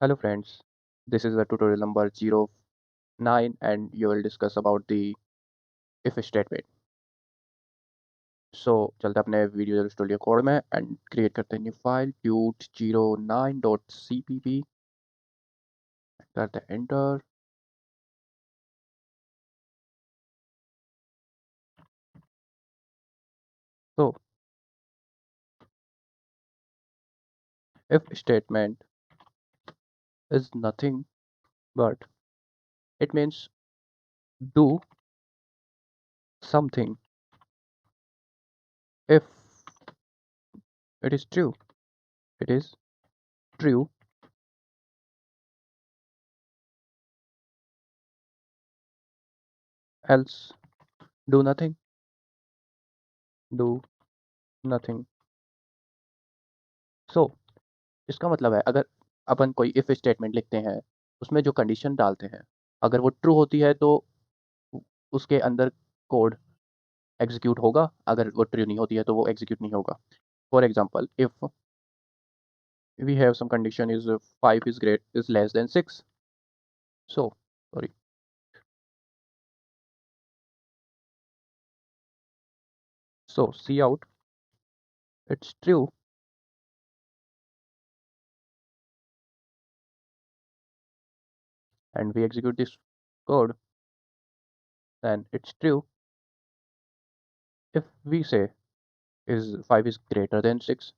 Hello friends, this is the tutorial number 09 and you will discuss about the if statement. So चलते हैं अपने video studio code में and create करते हैं new file tut09.cpp करते हैं enter. So if statement is nothing but it means do something if it is true. It is true, else do nothing. Do nothing. So इसका मतलब है अगर अपन कोई इफ स्टेटमेंट लिखते हैं उसमें जो कंडीशन डालते हैं अगर वो ट्रू होती है तो उसके अंदर कोड एग्जीक्यूट होगा, अगर वो ट्रू नहीं होती है तो वो एग्जीक्यूट नहीं होगा। For example if we have some condition is 5 is less than 6, so sorry, so see out it's true and we execute this code, then it's true. If we say is 5 is greater than 6,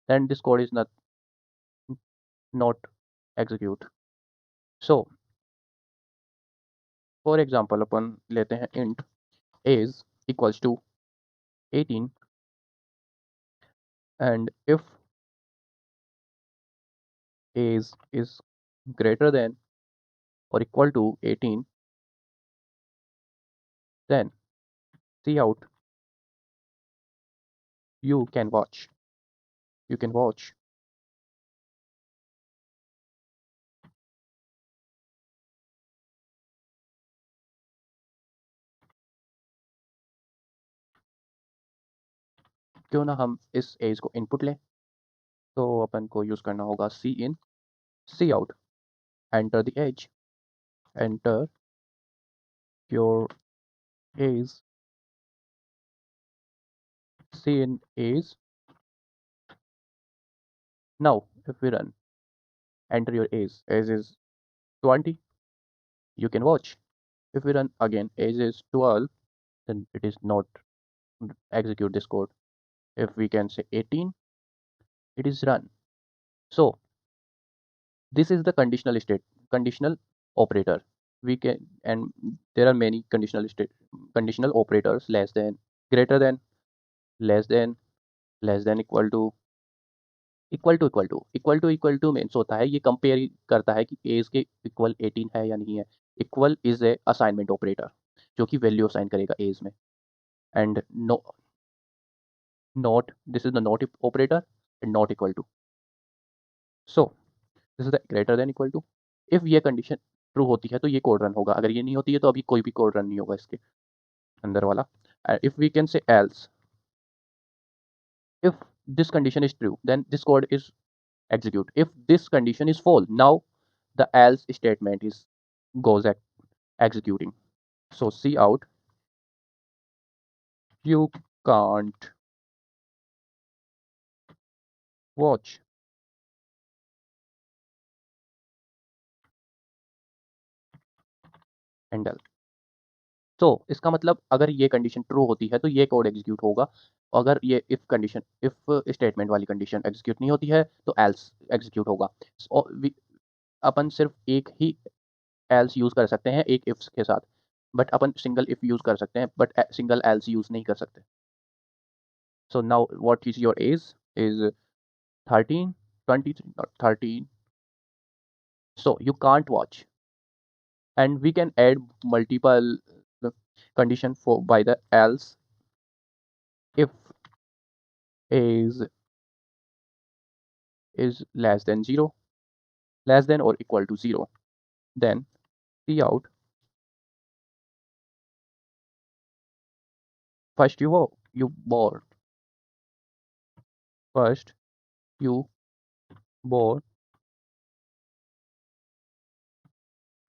then this code is not execute. So for example अपन लेते हैं int age equals to 18 and if age is greater than or equal to 18, then see out you can watch. You can watch. क्यों ना हम इस as को input लें, तो अपन को यूज करना होगा cin cout, enter the age, enter your age, cin age. Now if we run, enter your age is 20, you can watch. If we run again, age is 12, then it is not execute this code. If we can say 18, it is run. So this is the conditional operator. We can, and there are many conditional operators: less than, greater than, less than, less than, equal to, equal to equal to equal to equal to means होता है ये compare करता है कि as के equal 18 है या नहीं है। Equal is a assignment operator जो कि वैल्यू असाइन करेगा एज में, and no not, this is the not operator and not equal to. So this is the greater than equal to. If ये कंडीशन ट्रू होती है तो ये code run होगा, अगर ये नहीं होती है तो अभी कोई भी कोड रन नहीं होगा इसके अंदर वाला। If we can say else, if this condition is true then this code is execute. If this condition is false, now the else statement is goes executing. So see out you can't watch handle. तो इसका मतलब अगर ये condition true होती है तो ये code execute होगा, अगर ये इफ स्टेटमेंट वाली कंडीशन एग्जीक्यूट नहीं होती है तो एल्स एग्जीक्यूट होगा। So, अपन सिर्फ एक ही एल्स यूज कर सकते हैं एक इफ्स के साथ, but upon single if use कर सकते हैं बट सिंगल एल्स यूज नहीं कर सकते। So now what is your age is 13, 23, not 13. So you can't watch, and we can add multiple condition for by the else. If age is less than 0, less than or equal to 0, then see out first you born, first you born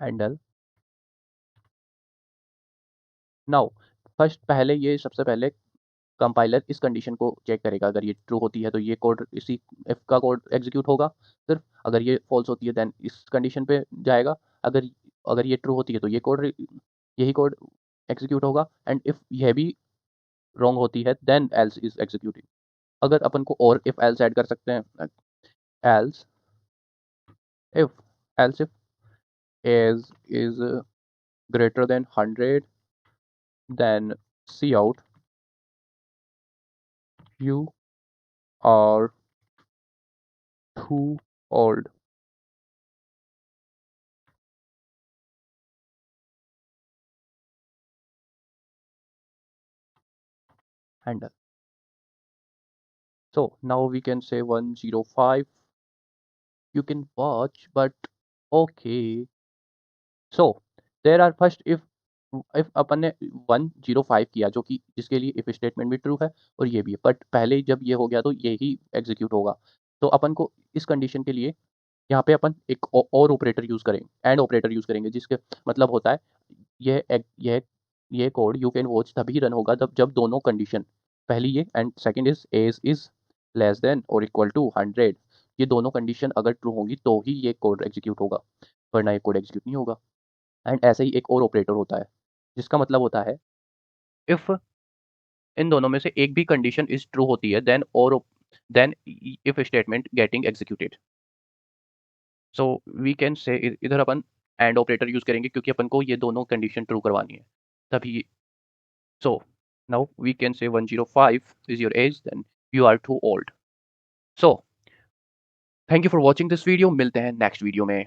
handle now. First पहले ये सबसे पहले compiler इस condition को check करेगा, अगर ये true होती है तो ये कोड इसी इफ का कोड एग्जीक्यूट होगा सिर्फ, अगर ये फॉल्स होती है देन इस कंडीशन पे जाएगा, अगर अगर ये ट्रू होती है तो ये कोड यही कोड एग्जीक्यूट होगा, एंड इफ यह भी रॉन्ग होती है देन एल्स इज एग्जीक्यूटिंग। अगर अपन को और इफ एल्स ऐड कर सकते हैं, else if else if age is greater than 100 then see out you are too old। And so now we can say 105 you can watch, but okay। So there are first if अपन ने 105 किया जो कि जिसके लिए if statement भी true है और ये भी है, बट पहले जब ये हो गया तो ये ही एग्जीक्यूट होगा। तो अपन को इस कंडीशन के लिए यहाँ पे अपन एक और ऑपरेटर यूज करेंगे, एंड ऑपरेटर यूज करेंगे, जिसके मतलब होता है ये कोड यू कैन वॉच तभी रन होगा जब जब दोनों कंडीशन, पहली ये and second is age is less than और इक्वल टू 100, ये दोनों कंडीशन अगर ट्रू होंगी तो ही ये कोड एग्जीक्यूट होगा, वरना ये कोड एग्जीक्यूट नहीं होगा। एंड ऐसे ही एक और ऑपरेटर होता है जिसका मतलब होता है इफ इन दोनों में से एक भी कंडीशन इज ट्रू होती है then if statement getting executed. So we can say इधर अपन एंड ऑपरेटर यूज करेंगे क्योंकि अपन को ये दोनों कंडीशन ट्रू करवानी है तभी। So now we can say 105 is your age then you are too old. So thank you for watching this video, मिलते हैं नेक्स्ट वीडियो में।